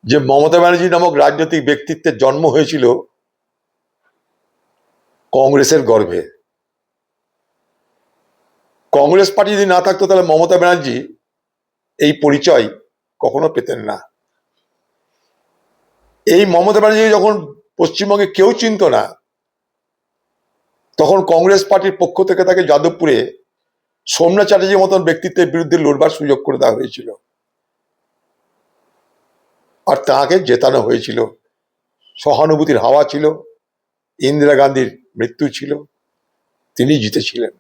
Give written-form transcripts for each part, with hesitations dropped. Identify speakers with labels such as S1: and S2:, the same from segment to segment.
S1: যে মমতা ব্যানার্জি নামক রাজনৈতিক ব্যক্তিত্বের জন্ম হয়েছিল কংগ্রেসের গর্ভে। কংগ্রেস পার্টি যদি না থাকতো তাহলে মমতা ব্যানার্জি এই পরিচয় কখনো পেতেন না। এই মমতা ব্যানার্জি যখন পশ্চিমবঙ্গে কেউ চিনত না, তখন কংগ্রেস পার্টির পক্ষ থেকে তাকে যাদবপুরে সোমনাথ চ্যাটার্জির মতন ব্যক্তিত্বের বিরুদ্ধে লড়বার সুযোগ করে দেওয়া হয়েছিল, আর তাকে জেতানো হয়েছিল। সহানুভূতির হাওয়া ছিল, ইন্দিরা গান্ধীর মৃত্যু ছিল, তিনি জিতেছিলেন।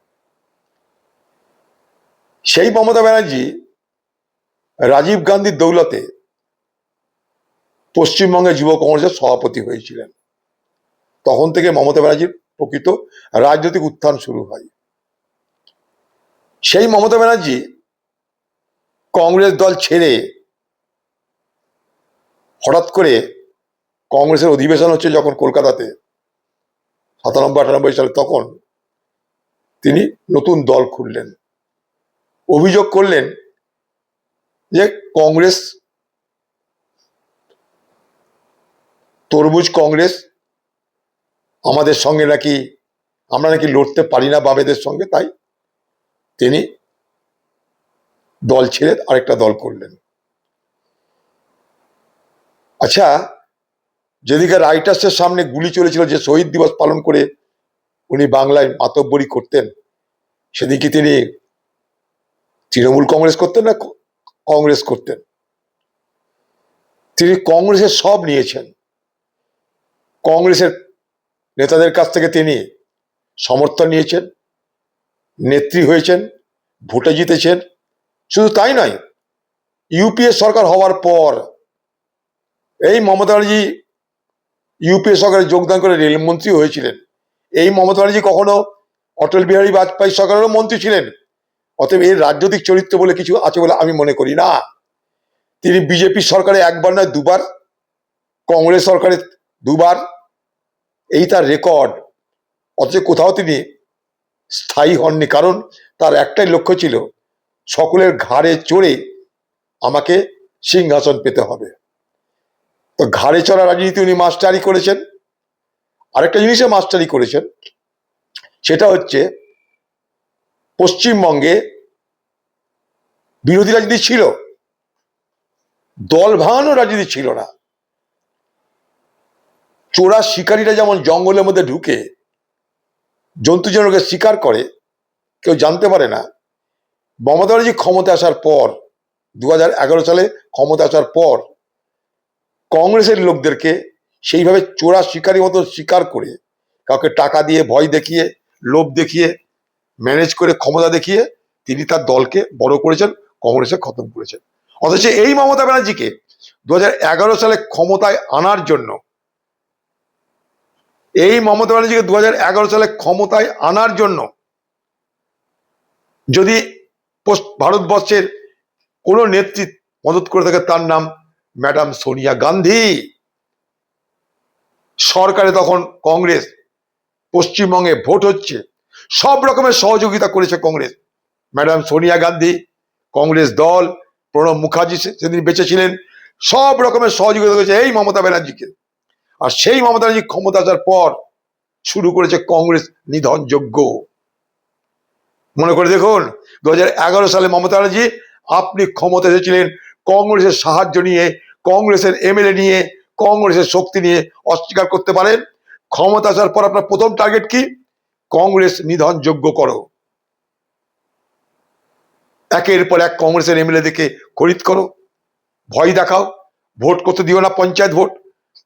S1: সেই মমতা ব্যানার্জি রাজীব গান্ধীর দৌলতে পশ্চিমবঙ্গের যুব কংগ্রেসের সভাপতি হয়েছিলেন। তখন থেকে মমতা ব্যানার্জির প্রকৃত রাজনৈতিক উত্থান শুরু হয়। সেই মমতা ব্যানার্জি কংগ্রেস দল ছেড়ে হঠাৎ করে কংগ্রেসের অধিবেশন হচ্ছে যখন কলকাতাতে 97-98 সালে, তখন তিনি নতুন দল খুললেন। অভিযোগ করলেন যে কংগ্রেস, তরমুজ কংগ্রেস, আমাদের সঙ্গে নাকি আমরা নাকি লড়তে পারি না বামেদের সঙ্গে, তাই তিনি দল ছেড়ে আরেকটা দল করলেন। আচ্ছা, যেদিকে রাইটার্সের সামনে গুলি চলেছিল, যে শহীদ দিবস পালন করে উনি বাংলায় মাতব্বরি করতেন, সেদিকে তিনি তৃণমূল কংগ্রেস করতেন না কংগ্রেস করতেন? তিনি কংগ্রেসের সব নিয়েছেন। কংগ্রেসের নেতাদের কাছ থেকে তিনি সমর্থন নিয়েছেন, নেত্রী হয়েছেন, ভোটে জিতেছেন। শুধু তাই নয়, ইউপিএ সরকার হওয়ার পর এই মমতা ব্যানার্জি ইউপিএ সরকারে যোগদান করে রেলমন্ত্রী হয়েছিলেন। এই মমতা ব্যানার্জি কখনো অটল বিহারী বাজপেয়ী সরকারেরও মন্ত্রী ছিলেন। অতএব এর রাজনৈতিক চরিত্র বলে কিছু আছে বলে আমি মনে করি না। তিনি বিজেপি সরকারে একবার নয় দুবার, কংগ্রেস সরকারে দুবার, এই তার রেকর্ড। অথচ কোথাও তিনি স্থায়ী হননি, কারণ তার একটাই লক্ষ্য ছিল, সকলের ঘাড়ে চড়ে আমাকে সিংহাসন পেতে হবে। তো ঘাড়ে চড়া রাজনীতি উনি মাস্টারি করেছেন। আরেকটা জিনিসে মাস্টারি করেছেন, সেটা হচ্ছে পশ্চিমবঙ্গে বিরোধী রাজনীতি ছিল, দল ভাঙানোর রাজনীতি ছিল না। চোরা শিকারীরা যেমন জঙ্গলের মধ্যে ঢুকে জন্তু জানোয়ারকে শিকার করে, কেউ জানতে পারে না। মমতা ব্যানার্জি ক্ষমতা আসার পর, 2011 সালে ক্ষমতা আসার পর, কংগ্রেসের লোকদেরকে সেইভাবে চোরা শিকারী মতো শিকার করে, কাউকে টাকা দিয়ে, ভয় দেখিয়ে, লোভ দেখিয়ে, ম্যানেজ করে, ক্ষমতা দেখিয়ে তিনি তার দলকে বড় করেছেন, কংগ্রেসে খতম করেছেন। অথচ এই মমতা ব্যানার্জিকে 2011 সালে ক্ষমতায় আনার জন্য, এই মমতা ব্যানার্জিকে 2011 সালে ক্ষমতায় আনার জন্য যদি ভারতবর্ষের কোন নেত্রী মদত করে থাকে, তার নাম ম্যাডাম সোনিয়া গান্ধী। সরকারে তখন কংগ্রেস, পশ্চিমবঙ্গে ভোট হচ্ছে, সব রকমের সহযোগিতা করেছে কংগ্রেস। ম্যাডাম সোনিয়া গান্ধী, কংগ্রেস দল, প্রণব মুখার্জি সেদিন বেঁচে ছিলেন, সব রকমের সহযোগিতা করেছে এই মমতা ব্যানার্জিকে। আর সেই মমতা ব্যানার্জি ক্ষমতা আসার পর শুরু করেছে কংগ্রেস নিধন যজ্ঞ। মনে করে দেখুন, 2011 সালে মমতা ব্যানার্জি আপনি ক্ষমতা এসেছিলেন কংগ্রেসের সাহায্য নিয়ে, কংগ্রেসের এমএলএ নিয়ে, কংগ্রেসের শক্তি নিয়ে। অস্বীকার করতে পারেন? ক্ষমতা আসার পর আপনার প্রথম টার্গেট কি? কংগ্রেস নিধন যজ্ঞ করো। একের পর এক কংগ্রেসের এমএলএ দেখে খরিদ করো, ভয় দেখাও, ভোট করতে দিও না, পঞ্চায়েত ভোট,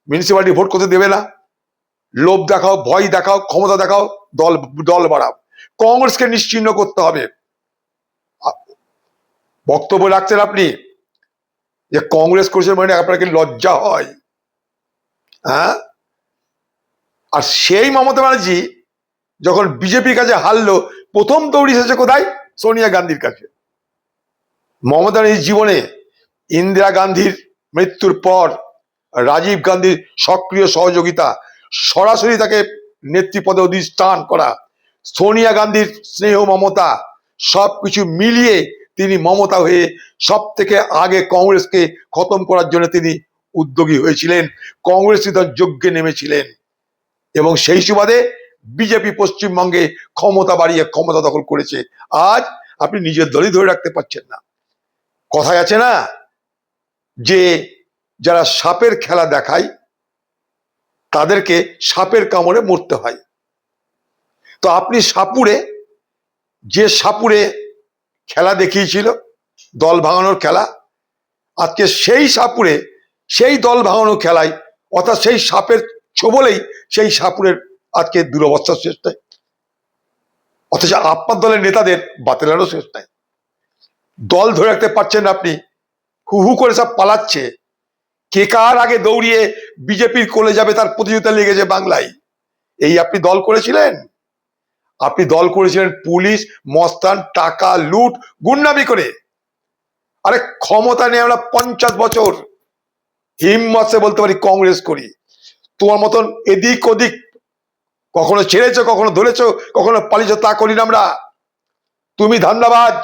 S1: মিউনিসিপালিটি ভোট করতে দেবে না, লোভ দেখাও, ভয় দেখাও, ক্ষমতা দেখাও, দল দল বাড়াও। কংগ্রেসকে নিশ্চিহ্ন করতে হবে। বক্তব্য রাখছেন আপনি যে কংগ্রেস করেছেন, মানে আপনাকে লজ্জা হয়? হ্যাঁ? আর সেই মমতা ব্যানার্জি যখন বিজেপির কাছে হারলো, প্রথম দৌড়ি এসেছে কোথায়? সোনিয়া গান্ধীর কাছে। মমতা ব্যানার্জির জীবনে ইন্দিরা গান্ধীর মৃত্যুর পর রাজীব গান্ধীর সক্রিয় সহযোগিতা, সরাসরি তাকে নেতৃপদে অধিষ্ঠান করা, সোনিয়া গান্ধীর স্নেহ মমতা, সবকিছু মিলিয়ে তিনি মমতা হয়ে সব থেকে আগে কংগ্রেসকে খতম করার জন্য তিনি উদ্যোগী হয়েছিলেন, কংগ্রেসই তার যজ্ঞে নেমেছিলেন, এবং সেই সুবাদে বিজেপি পশ্চিমবঙ্গে ক্ষমতা বাড়িয়ে ক্ষমতা দখল করেছে। আজ আপনি নিজের দলই ধরে রাখতে পারছেন না। কথায় আছে না যে যারা সাপের খেলা দেখায় তাদেরকে সাপের কামড়ে মরতে হয়। তো আপনি সাপুড়ে খেলা দেখিয়েছিল, দল ভাঙানোর খেলা, আজকে সেই সাপুড়ে সেই দল ভাঙানোর খেলায়, অর্থাৎ সেই সাপের ছোবলেই সেই সাপুড়ের আজকে দুরবস্থার শেষ নাই, অথচ আপনার দলের নেতাদের বাতিলেরও শেষ নাই। দল ধরে রাখতে পারছেন না আপনি, হু হু করে সব পালাচ্ছে। কে কার আগে দৌড়িয়ে বিজেপির কোলে যাবে তার প্রতিযোগিতা লেগেছে বাংলায়। এই আপনি দল করেছিলেন? আপনি দল করেছিলেন পুলিশ মস্তান টাকা লুট গুন্ডামি করে। আরে ক্ষমতা নিয়ে আমরা 50 বছর হিম্মত সে বলতে পারি কংগ্রেস করি। তোমার মতন এদিক ওদিক কখনো ছেড়েছো, কখনো ধরেছো, কখনো পালিয়েছো, তা করি না আমরা। তুমি ধান্দাবাজ,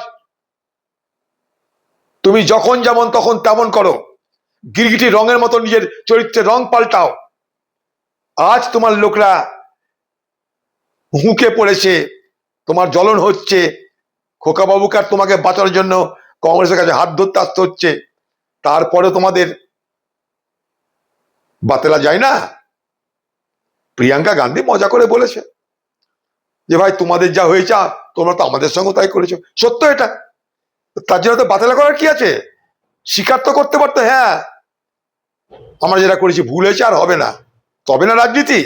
S1: তুমি যখন যেমন তখন তেমন করো, গিরগিটি রঙের মতো নিজের চরিত্রের রং পাল্টাও। আজ তোমার লোকরা হুঁকে পড়েছে, তোমার জ্বলন হচ্ছে, খোকা বাবুকে আর তোমাকে বাঁচানোর জন্য কংগ্রেসের কাছে হাত ধরতে আসতে হচ্ছে। তারপরে তোমাদের বাতেলা যায় না। প্রিয়াঙ্কা গান্ধী মজা করে বলেছে যে ভাই তোমাদের যা হয়েছে তোমরা তো আমাদের সঙ্গে তাই করেছো। সত্য এটা, তার জন্য তো বাতেলা করার কি আছে? স্বীকার তো করতে পারতো, হ্যাঁ আমরা যেটা করেছি ভুল হয়েছে, আর হবে না, তবে না রাজনীতি।